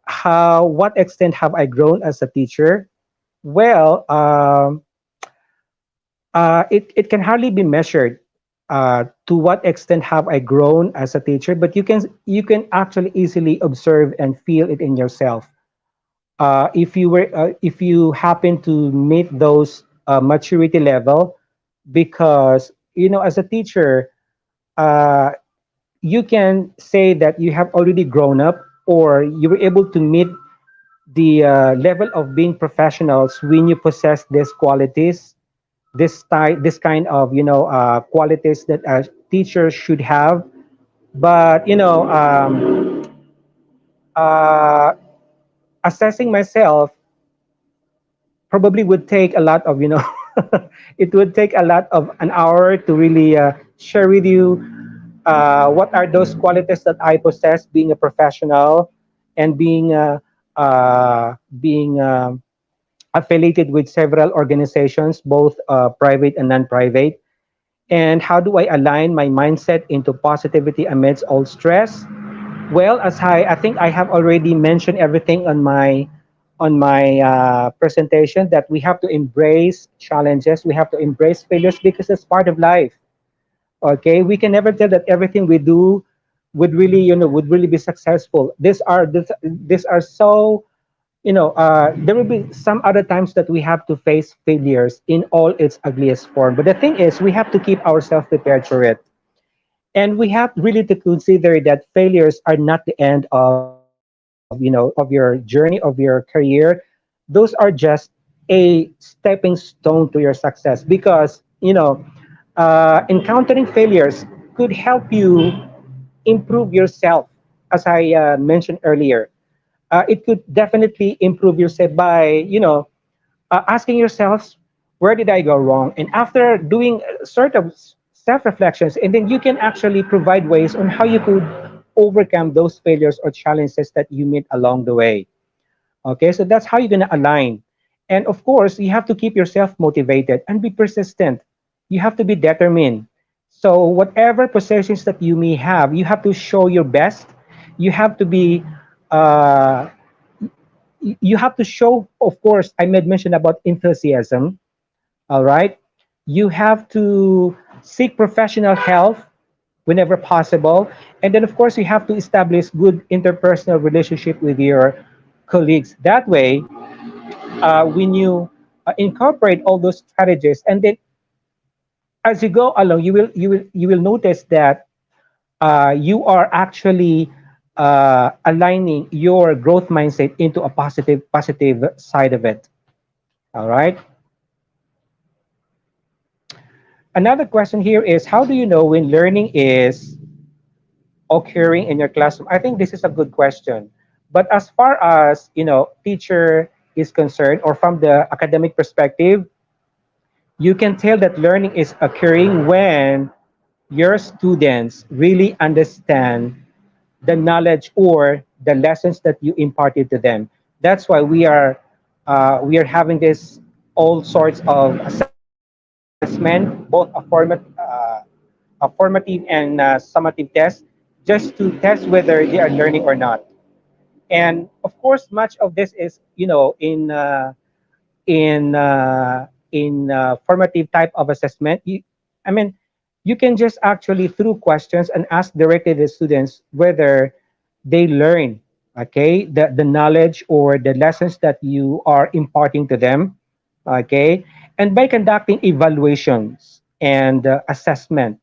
how what extent have I grown as a teacher? Well, it can hardly be measured to what extent have I grown as a teacher, but you can actually easily observe and feel it in yourself. If you happen to meet those maturity level, because as a teacher, uh, you can say that you have already grown up, or you were able to meet the level of being professionals when you possess these qualities, this kind of qualities that a teacher should have. But uh, assessing myself probably would take a lot of it would take a lot of an hour to really share with you what are those qualities that I possess being a professional and being affiliated with several organizations, both private and non-private. And how do I align my mindset into positivity amidst all stress? Well, as I think I have already mentioned everything on my presentation, that we have to embrace challenges, we have to embrace failures because it's part of life. Okay, we can never tell that everything we do would really, would really be successful. These are so, there will be some other times that we have to face failures in all its ugliest form. But the thing is, we have to keep ourselves prepared for it. And we have really to consider that failures are not the end of your journey, of your career. Those are just a stepping stone to your success, because encountering failures could help you improve yourself. As I mentioned earlier, it could definitely improve yourself by asking yourselves, where did I go wrong? And after doing sort of self reflections, and then you can actually provide ways on how you could overcome those failures or challenges that you meet along the way. Okay, so that's how you're going to align. And of course, you have to keep yourself motivated and be persistent. You have to be determined. So, whatever possessions that you may have, you have to show your best. You have to be uh, you have to show, of course, I made mention about enthusiasm. All right, you have to seek professional help whenever possible, and then of course you have to establish good interpersonal relationship with your colleagues. That way, when you incorporate all those strategies, and then as you go along, you will notice that you are actually aligning your growth mindset into a positive side of it. All right. Another question here is, how do you know when learning is occurring in your classroom? I think this is a good question. But as far as, teacher is concerned, or from the academic perspective, you can tell that learning is occurring when your students really understand the knowledge or the lessons that you imparted to them. That's why we are having this all sorts of assessment, both a formative and summative test, just to test whether they are learning or not. And of course, much of this is, in formative type of assessment. I mean, you can just actually through questions and ask directly the students whether they learn, okay, the knowledge or the lessons that you are imparting to them, okay, and by conducting evaluations and assessment.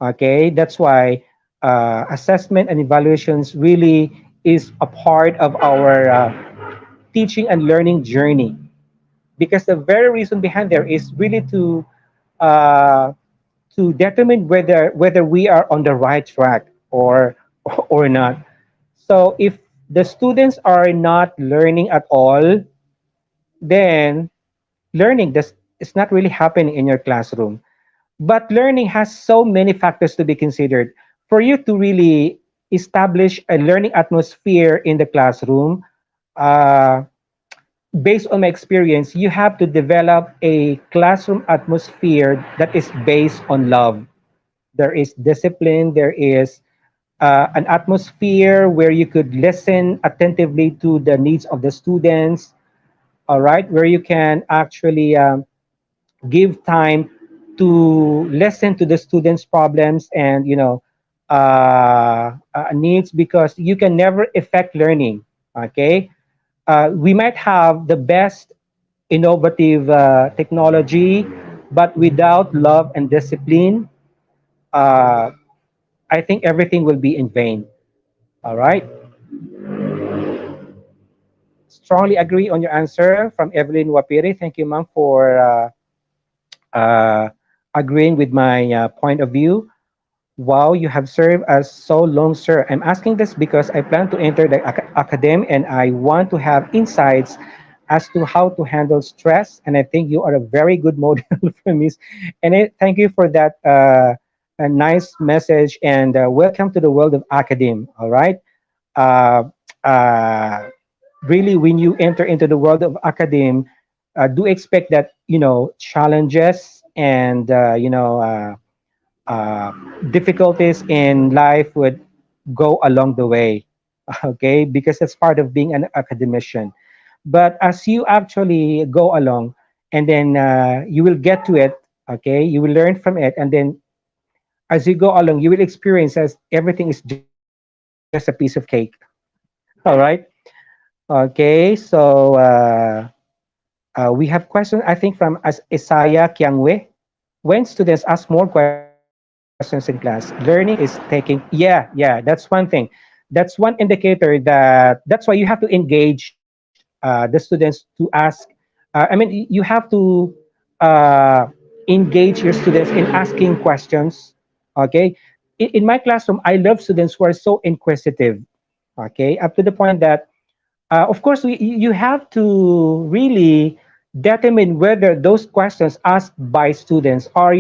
Okay, that's why assessment and evaluations really is a part of our teaching and learning journey, because the very reason behind there is really uh, to determine whether we are on the right track or not. So if the students are not learning at all, then learning this is not really happening in your classroom. But learning has so many factors to be considered. For you to really establish a learning atmosphere in the classroom, uh, based on my experience, you have to develop a classroom atmosphere that is based on love. There is discipline, there is an atmosphere where you could listen attentively to the needs of the students, all right, where you can actually give time to listen to the students' problems and needs, because you can never affect learning. Okay, we might have the best innovative technology, but without love and discipline, uh, I think everything will be in vain. All right. Strongly agree on your answer from Evelyn Wapiri. Thank you, ma'am, for agreeing with my point of view. Wow, you have served as so long, sir. I'm asking this because I plan to enter the academy and I want to have insights as to how to handle stress. And I think you are a very good model for me. And thank you for that a nice message, and welcome to the world of academe. All right. Uh, uh, Really, when you enter into the world of academe, do expect that challenges and uh, difficulties in life would go along the way, okay, because that's part of being an academician. But as you actually go along, and then you will get to it, okay, you will learn from it, and then as you go along, you will experience as everything is just a piece of cake. All right. Okay. We have questions, I think, from as Isaiah Kiangwe. When students ask more questions in class, learning is taking. Yeah, that's one thing. That's one indicator that that's why you have to engage the students to ask. You have to uh, engage your students in asking questions. Okay. In my classroom, I love students who are so inquisitive. Okay, up to the point that of course, you have to really determine whether those questions asked by students are,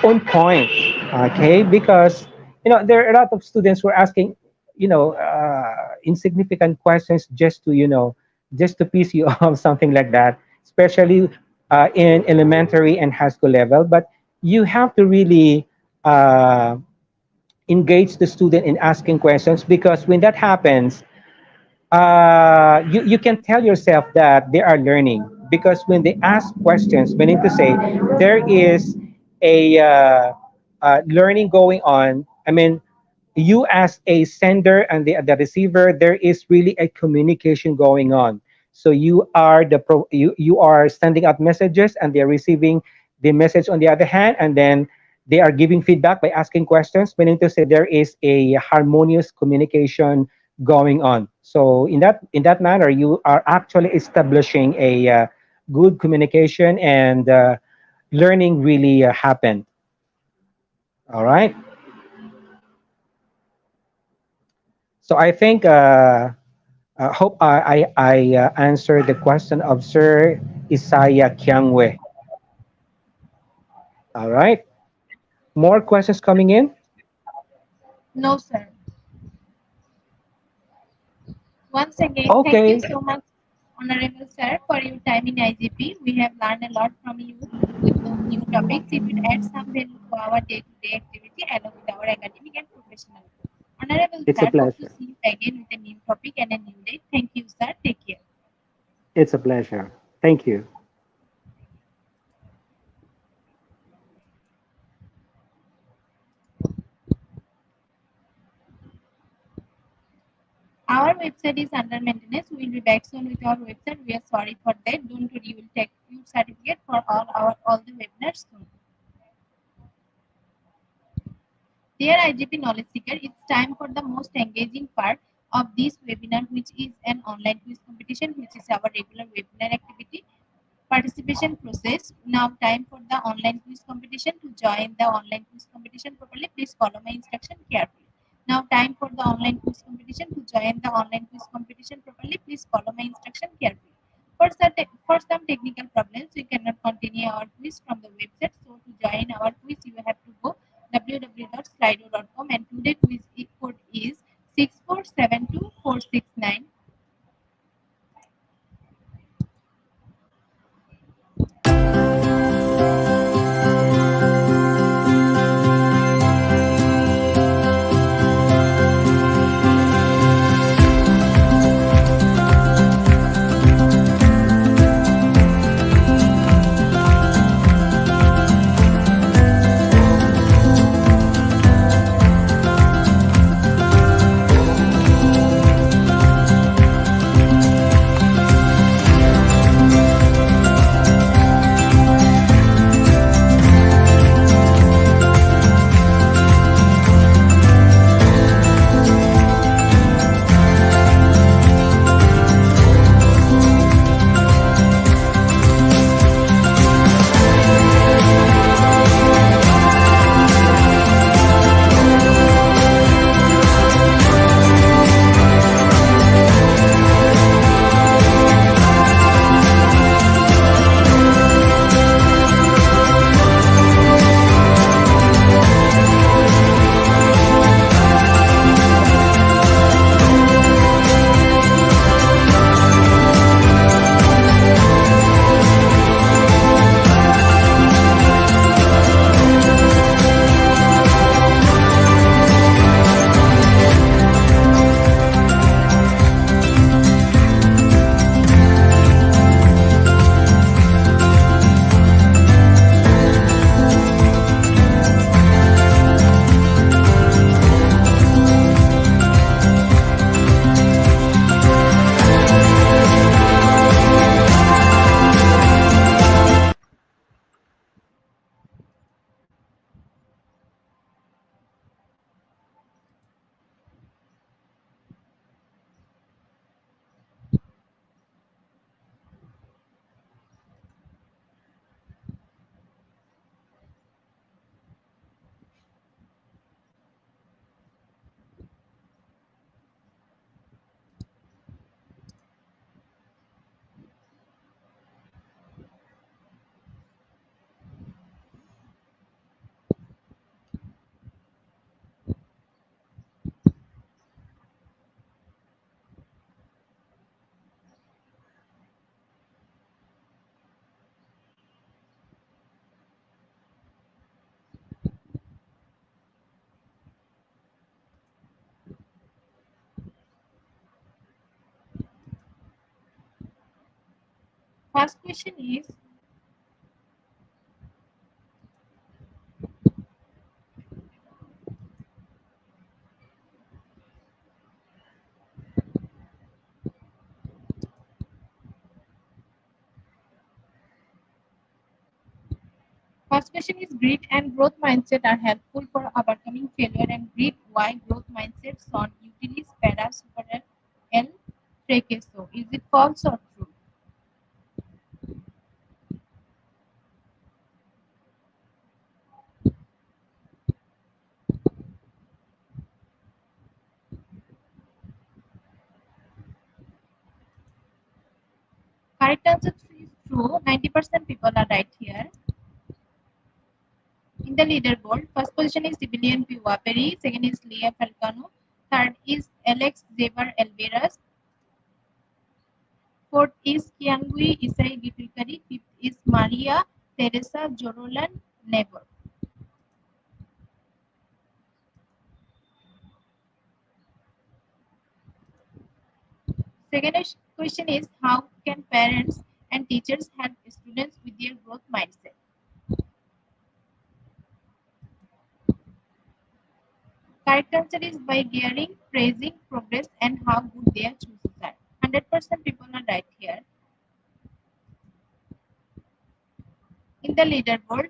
on point. Okay, because there are a lot of students who are asking, insignificant questions just to, just to piss you off, something like that. Especially in elementary and high school level. But you have to really engage the student in asking questions because when that happens, you can tell yourself that they are learning because when they ask questions, meaning to say there is a learning going on. You as a sender and the receiver, there is really a communication going on. So you are sending out messages and they're receiving the message on the other hand, and then they are giving feedback by asking questions, meaning to say there is a harmonious communication going on. So in that manner, you are actually establishing a good communication and learning really happened. All right. So I think hope I answered the question of Sir Isaiah Kiangwe. All right. More questions coming in. No, sir. Once again, thank you Okay, so much, Honorable Sir, for your time in IGP. We have learned a lot from you with those new topics. It will add some value to our day-to-day activity along with our academic and professional growth. Honorable it's a Sir, hope to pleasure. see you again with a new topic and a new day. Thank you, sir. Take care. It's a pleasure. Thank you. Our website is under maintenance. We will be back soon with our website. We are sorry for that. Don't worry, you will take your certificate for all the webinars soon. Dear IGP Knowledge Seeker, it's time for the most engaging part of this webinar, which is an online quiz competition, which is our regular webinar activity. Participation process. Now time for the online quiz competition. To join the online quiz competition properly, please follow my instruction carefully. Now time for the online quiz competition. To join the online quiz competition properly, please follow my instruction carefully. For some technical problems, we cannot continue our quiz from the website. So to join our quiz, you have to go www.slido.com, and today quiz code is 6472469. First question is First question is grit and growth mindset are helpful for overcoming failure and grit. Why growth mindsets on utilis para super el fracaso? Is it false or true? Correct answer is true. 90% people are right here. In the leaderboard, first position is Civilian Piwaperi, second is Leah Falcano, third is Alex Zevar Alveras, fourth is Kiangui Isai Gitulkari, fifth is Maria Teresa Jorolan Never. Second question is how can parents and teachers help students with their growth mindset? Correct answer is by gearing, praising progress and how good their choices are. 100% people are right here. In the leaderboard,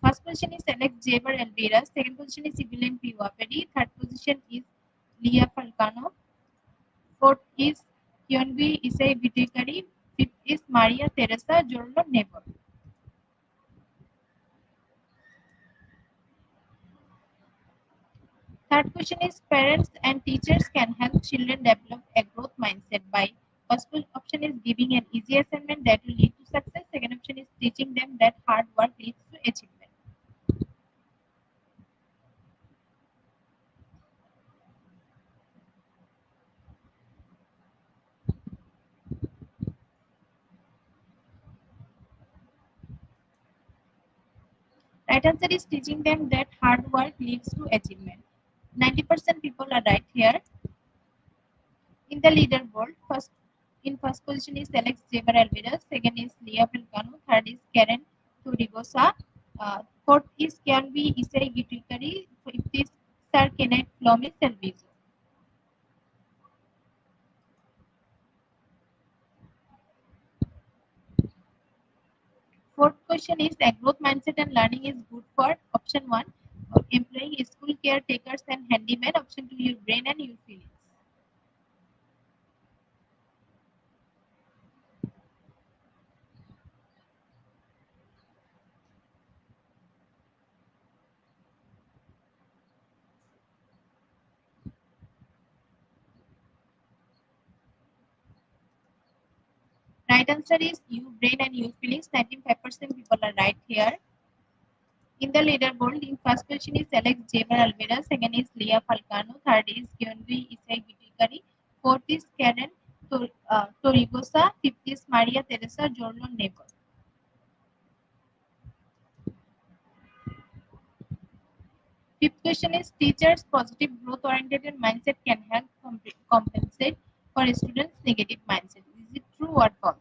first position is Alex Jaber Elvira, second position is Evelyn Piwapedi, third position is Leah Falcano, fourth is Hyunbi Isai Vitikari, fifth is Maria Teresa Jorlo Nebo. Third question is parents and teachers can help children develop a growth mindset by first option is giving an easy assignment that will lead to success. Second option is teaching them that hard work leads to achievement. Right answer is teaching them that hard work leads to achievement. 90% people are right here. In the leaderboard, first position is Alex Jaber Alvarez, second is Leah Pelcano, third is Karen Turigosa, fourth is Kianvi Isai Gitikari, fifth is Sir Kenneth Flomis Elviso. Fourth question is a growth mindset and learning is good for option one, employing school caretakers and handymen, option two, your brain and your feelings. Right answer is you brain and you feelings. 95% people are right here. In the leaderboard, in first position is Alex Jamer Alvera, second is Leah Falcano, third is Kyunri Isai Gitikari, fourth is Karen Torigosa, fifth is Maria Teresa Jorlon Nebo. Fifth question is teachers' positive growth oriented mindset can help compensate for students' negative mindset. Is it true or false?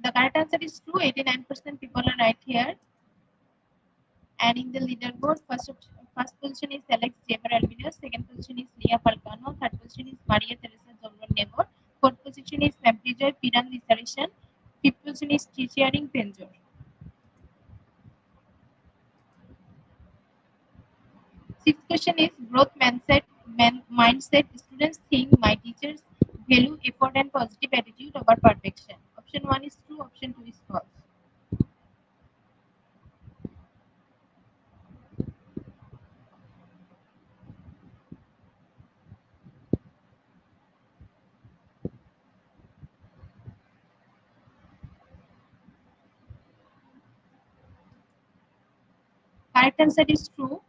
The correct answer is true. 89% people are right here. And in the leaderboard, first position is Alex Jaber Alvarez, second position is Leah Falcano, third position is Maria Teresa Zolvan Nebor, fourth position is Maptijoy Piran Lisarishan, fifth position is Chichiaring Penjor. Sixth question is growth mindset. Students think my teachers value effort and positive attitude over perfection. Option one is true, option two is false. Correct answer is true.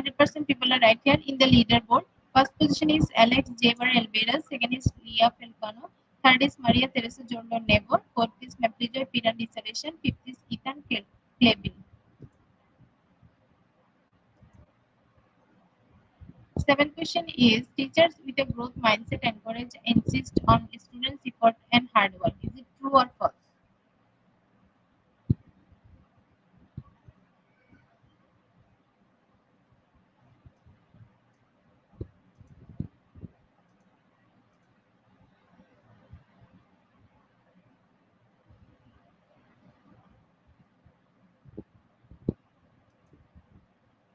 100% people are right here in the leaderboard. First position is Alex Jaber Alvarez. Second is Leah Felcano. Third is Maria Teresa Jordan Nebo. Fourth is Maplijo Piran Installation. Fifth is Ethan Clevin. Seventh question is teachers with a growth mindset encourage insist on students' effort and hard work. Is it true or false?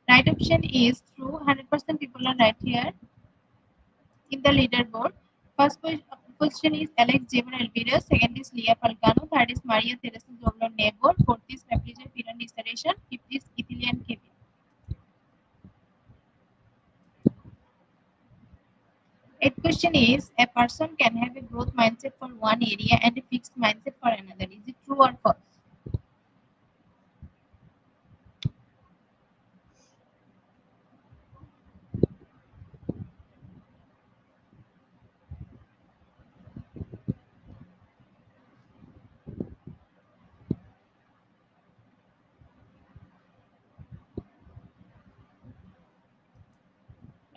Right option is true. 100% people are right here in the leaderboard. First position is Alex Jaber Alvarez. Second is Leah Falcano. Third is Maria Teresa Jordan Nebo. Fourth is Maplijo Piran Installation. Fifth is Ethilian Kevin. Eighth question is a person can have a growth mindset for one area and a fixed mindset for another. Is it true or false?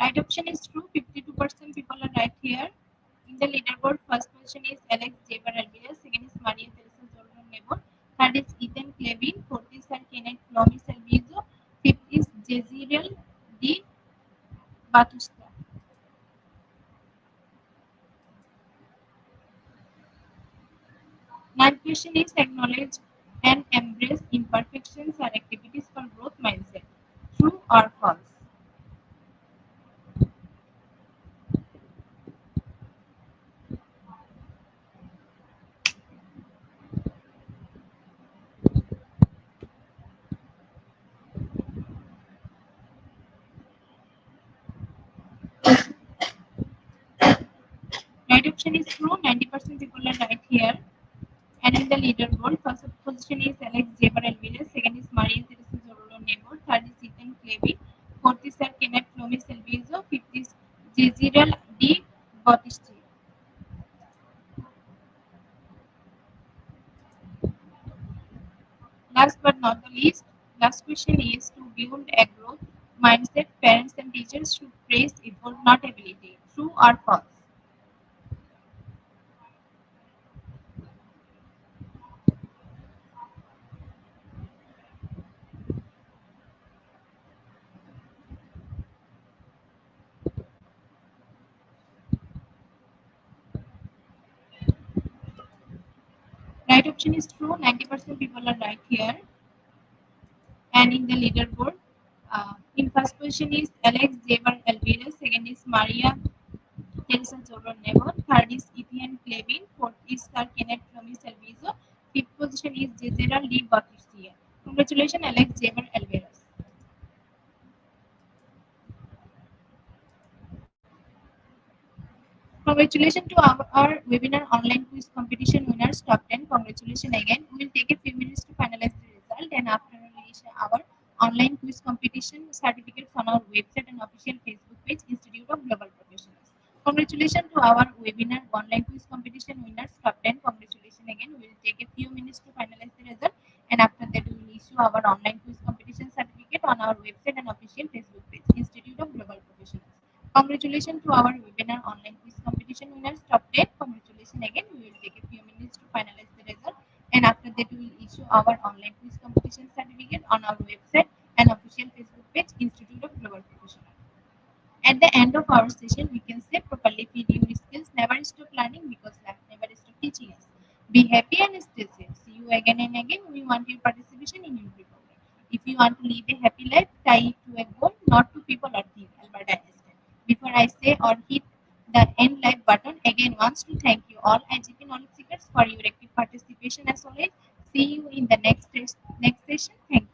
Right option is true. 52% people are right here. In the leaderboard, first position is Alex Jaber Alvarez. Second is Maria Teresa Jordan Nebo. Third is Ethan Clevin. Fourth is Sir Kenneth Lomi Salvizo. Fifth is Jezreel D. Batista. Ninth question is acknowledge and embrace imperfections are activities for growth mindset. True or false? Right option is true. 90% people are right here. And in the leaderboard, first position is Alex Jaber Alvarez, second is Maria Teresa Zorro Nebo, third is Ethan Clevin, fourth is Sir Kenneth Lomi Salvizo, fifth is Jezreel D. Bautista. Last but not the least, last question is to build a growth mindset, parents and teachers should praise effort, not ability. True or false? Right option is true. 90% people are right here. And in the leaderboard, in first position is Alex Jaber Alvarez, second is Maria Teresa Jordan Nebo, third is Ethan Clevin, fourth is Sir Kenneth Lomi Salvizo, fifth position is Jezreel D. Bautista. Congratulations, Alex Jaber Alvarez. Congratulations to our webinar online quiz competition winners top 10. Congratulations again. We will take a few minutes to finalize the result and after release our online quiz competition certificates on our website and official Facebook page Institute of Global Professionals. Congratulations to our webinar online quiz competition winners top 10. Congratulations again. We will take a few minutes to finalize the result and after that we will issue our online quiz competition certificate on our website and official Facebook page Institute of Global Professionals. Congratulations to our webinar online quiz competition winners top 10. Congratulations again. We will take a few minutes to finalize the result and after that we will issue our online quiz competition certificate on our website and official Facebook page Institute of Global Professionals. At the end of our session, we can say properly feed your skills, never stop learning because life never stop teaching us. Be happy and stay safe. See you again and again. We want your participation in your program. If you want to live a happy life, tie it to a goal, not to people or things. Albert Einstein. Before I say or hit the end live button, again wants to thank you all IGP knowledge seekers for your active participation as always. See you in the next session. Thank you.